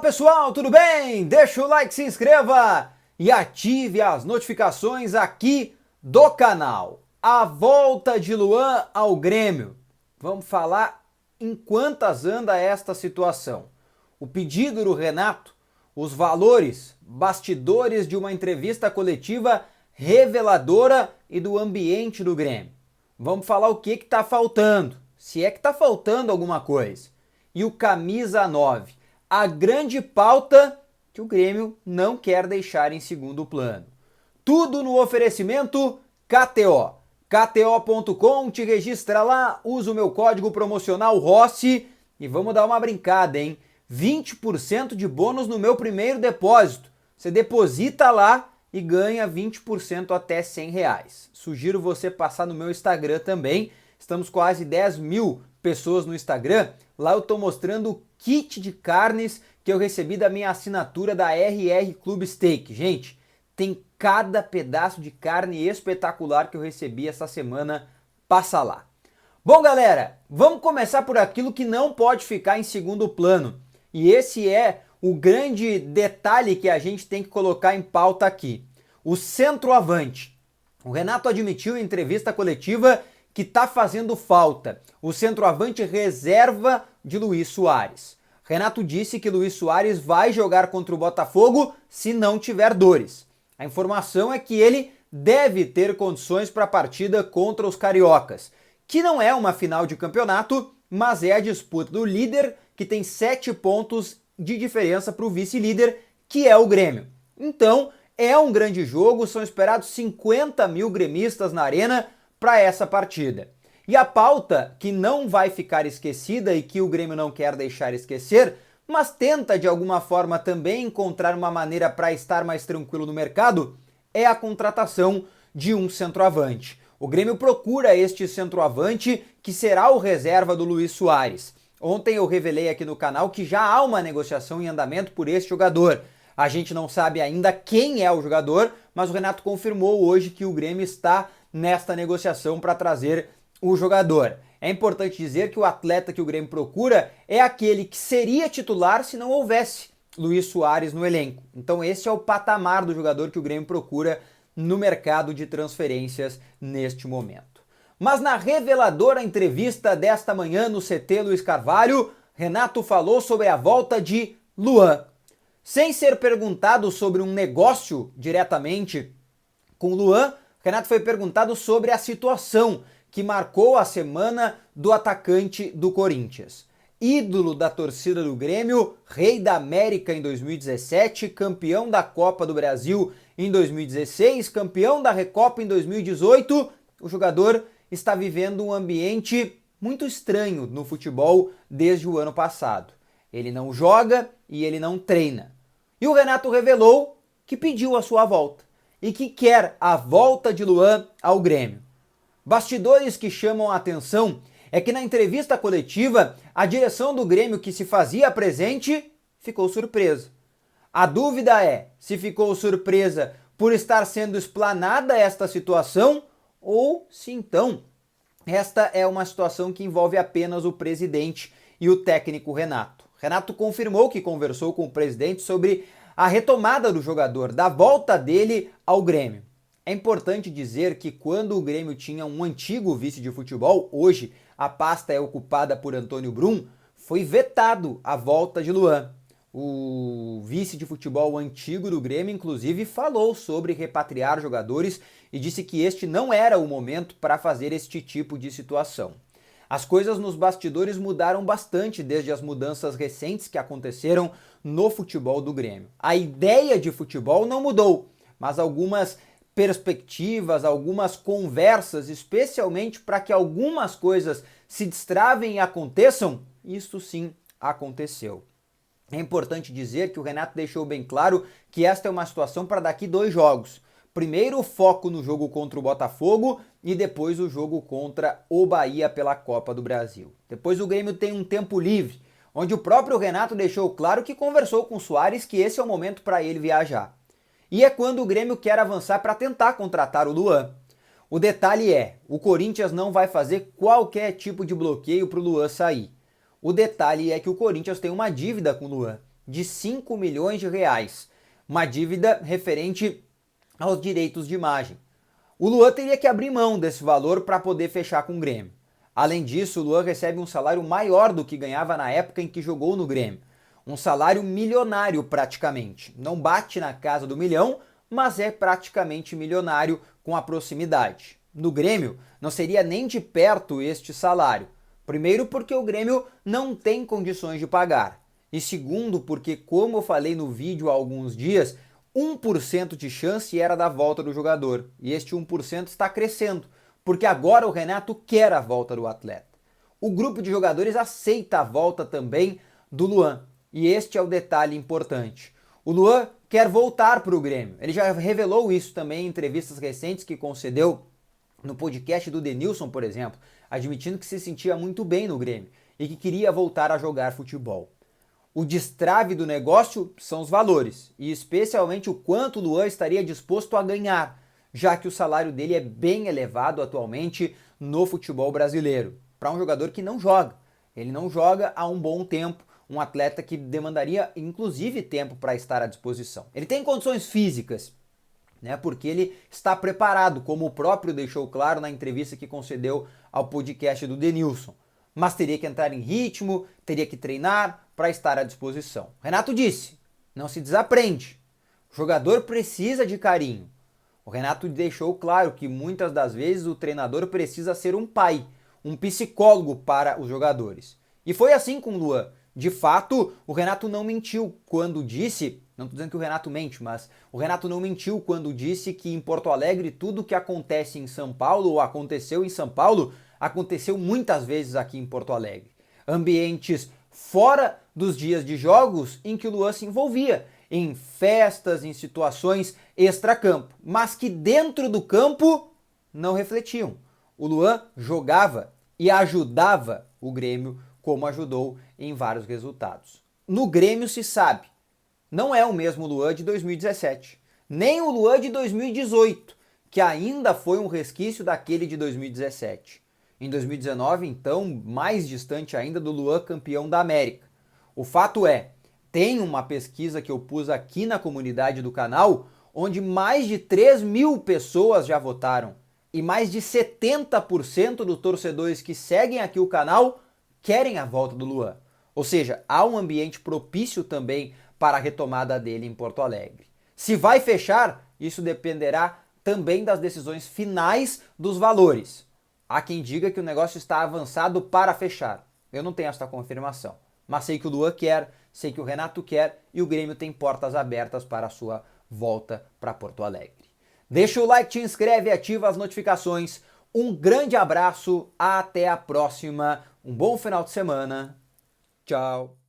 Pessoal, tudo bem? Deixa o like, se inscreva e ative as notificações aqui do canal. A volta de Luan ao Grêmio. Vamos falar em quantas anda esta situação. O pedido do Renato, os valores, bastidores de uma entrevista coletiva reveladora e do ambiente do Grêmio. Vamos falar o que está faltando, se é que está faltando alguma coisa. E o camisa 9. A grande pauta que o Grêmio não quer deixar em segundo plano. Tudo no oferecimento KTO. KTO.com, te registra lá, usa o meu código promocional Rossi e vamos dar uma brincada, hein? 20% de bônus no meu primeiro depósito. Você deposita lá e ganha 20% até R$100. Sugiro você passar no meu Instagram também. Estamos quase 10 mil pessoas no Instagram. Lá eu estou mostrando o kit de carnes que eu recebi da minha assinatura da RR Club Steak. Gente, tem cada pedaço de carne espetacular que eu recebi essa semana. Passa lá. Bom, galera, vamos começar por aquilo que não pode ficar em segundo plano. E esse é o grande detalhe que a gente tem que colocar em pauta aqui. O centroavante. O Renato admitiu em entrevista coletiva que está fazendo falta. O centroavante reserva de Luis Soares. Renato disse que Luis Soares vai jogar contra o Botafogo se não tiver dores. A informação é que ele deve ter condições para a partida contra os cariocas, que não é uma final de campeonato, mas é a disputa do líder, que tem 7 pontos de diferença para o vice-líder, que é o Grêmio. Então, é um grande jogo, são esperados 50 mil gremistas na arena para essa partida. E a pauta, que não vai ficar esquecida e que o Grêmio não quer deixar esquecer, mas tenta de alguma forma também encontrar uma maneira para estar mais tranquilo no mercado, é a contratação de um centroavante. O Grêmio procura este centroavante que será o reserva do Luis Soares. Ontem eu revelei aqui no canal que já há uma negociação em andamento por este jogador. A gente não sabe ainda quem é o jogador, mas o Renato confirmou hoje que o Grêmio está nesta negociação para trazer o jogador. É importante dizer que o atleta que o Grêmio procura é aquele que seria titular se não houvesse Luis Soares no elenco. Então esse é o patamar do jogador que o Grêmio procura no mercado de transferências neste momento. Mas na reveladora entrevista desta manhã no CT Luiz Carvalho, Renato falou sobre a volta de Luan. Sem ser perguntado sobre um negócio diretamente com Luan, Renato foi perguntado sobre a situação que marcou a semana do atacante do Corinthians. Ídolo da torcida do Grêmio, rei da América em 2017, campeão da Copa do Brasil em 2016, campeão da Recopa em 2018, o jogador está vivendo um ambiente muito estranho no futebol desde o ano passado. Ele não joga e ele não treina. E o Renato revelou que pediu a sua volta e que quer a volta de Luan ao Grêmio. Bastidores que chamam a atenção é que na entrevista coletiva, a direção do Grêmio que se fazia presente ficou surpresa. A dúvida é se ficou surpresa por estar sendo explanada esta situação ou se então esta é uma situação que envolve apenas o presidente e o técnico Renato. Renato confirmou que conversou com o presidente sobre a retomada do jogador, da volta dele ao Grêmio. É importante dizer que quando o Grêmio tinha um antigo vice de futebol, hoje a pasta é ocupada por Antônio Brum, foi vetado a volta de Luan. O vice de futebol antigo do Grêmio, inclusive, falou sobre repatriar jogadores e disse que este não era o momento para fazer este tipo de situação. As coisas nos bastidores mudaram bastante desde as mudanças recentes que aconteceram no futebol do Grêmio. A ideia de futebol não mudou, mas algumas perspectivas, algumas conversas, especialmente para que algumas coisas se destravem e aconteçam, isso sim aconteceu. É importante dizer que o Renato deixou bem claro que esta é uma situação para daqui 2 jogos. Primeiro o foco no jogo contra o Botafogo e depois o jogo contra o Bahia pela Copa do Brasil. Depois o Grêmio tem um tempo livre, onde o próprio Renato deixou claro que conversou com o Soares que esse é o momento para ele viajar. E é quando o Grêmio quer avançar para tentar contratar o Luan. O detalhe é, o Corinthians não vai fazer qualquer tipo de bloqueio para o Luan sair. O detalhe é que o Corinthians tem uma dívida com o Luan. de 5 milhões de reais, uma dívida referente aos direitos de imagem. O Luan teria que abrir mão desse valor para poder fechar com o Grêmio. Além disso, o Luan recebe um salário maior do que ganhava na época em que jogou no Grêmio. Um salário milionário praticamente. Não bate na casa do milhão, mas é praticamente milionário com a proximidade. No Grêmio, não seria nem de perto este salário. Primeiro, porque o Grêmio não tem condições de pagar. E segundo, porque, como eu falei no vídeo há alguns dias, 1% de chance era da volta do jogador. E este 1% está crescendo, porque agora o Renato quer a volta do atleta. O grupo de jogadores aceita a volta também do Luan. E este é o detalhe importante. O Luan quer voltar para o Grêmio. Ele já revelou isso também em entrevistas recentes que concedeu no podcast do Denilson, por exemplo, admitindo que se sentia muito bem no Grêmio e que queria voltar a jogar futebol. O destrave do negócio são os valores, e especialmente o quanto o Luan estaria disposto a ganhar, já que o salário dele é bem elevado atualmente no futebol brasileiro, para um jogador que não joga. Ele não joga há um bom tempo, um atleta que demandaria inclusive tempo para estar à disposição. Ele tem condições físicas, né, porque ele está preparado, como o próprio deixou claro na entrevista que concedeu ao podcast do Denilson. Mas teria que entrar em ritmo, teria que treinar para estar à disposição. Renato disse, não se desaprende. O jogador precisa de carinho. O Renato deixou claro que muitas das vezes o treinador precisa ser um pai, um psicólogo para os jogadores. E foi assim com o Luan. De fato, o Renato não mentiu quando disse, não estou dizendo que o Renato mente, mas o Renato não mentiu quando disse que em Porto Alegre tudo que acontece em São Paulo ou aconteceu em São Paulo, aconteceu muitas vezes aqui em Porto Alegre. Ambientes fora dos dias de jogos em que o Luan se envolvia, em festas, em situações extracampo, mas que dentro do campo não refletiam. O Luan jogava e ajudava o Grêmio, como ajudou em vários resultados. No Grêmio se sabe, não é o mesmo Luan de 2017, nem o Luan de 2018, que ainda foi um resquício daquele de 2017. Em 2019, então, mais distante ainda do Luan campeão da América. O fato é, tem uma pesquisa que eu pus aqui na comunidade do canal, onde mais de 3 mil pessoas já votaram, e mais de 70% dos torcedores que seguem aqui o canal querem a volta do Luan. Ou seja, há um ambiente propício também para a retomada dele em Porto Alegre. Se vai fechar, isso dependerá também das decisões finais dos valores. Há quem diga que o negócio está avançado para fechar. Eu não tenho essa confirmação. Mas sei que o Luan quer, sei que o Renato quer e o Grêmio tem portas abertas para a sua volta para Porto Alegre. Deixa o like, te inscreve e ativa as notificações. Um grande abraço, até a próxima. Um bom final de semana. Tchau.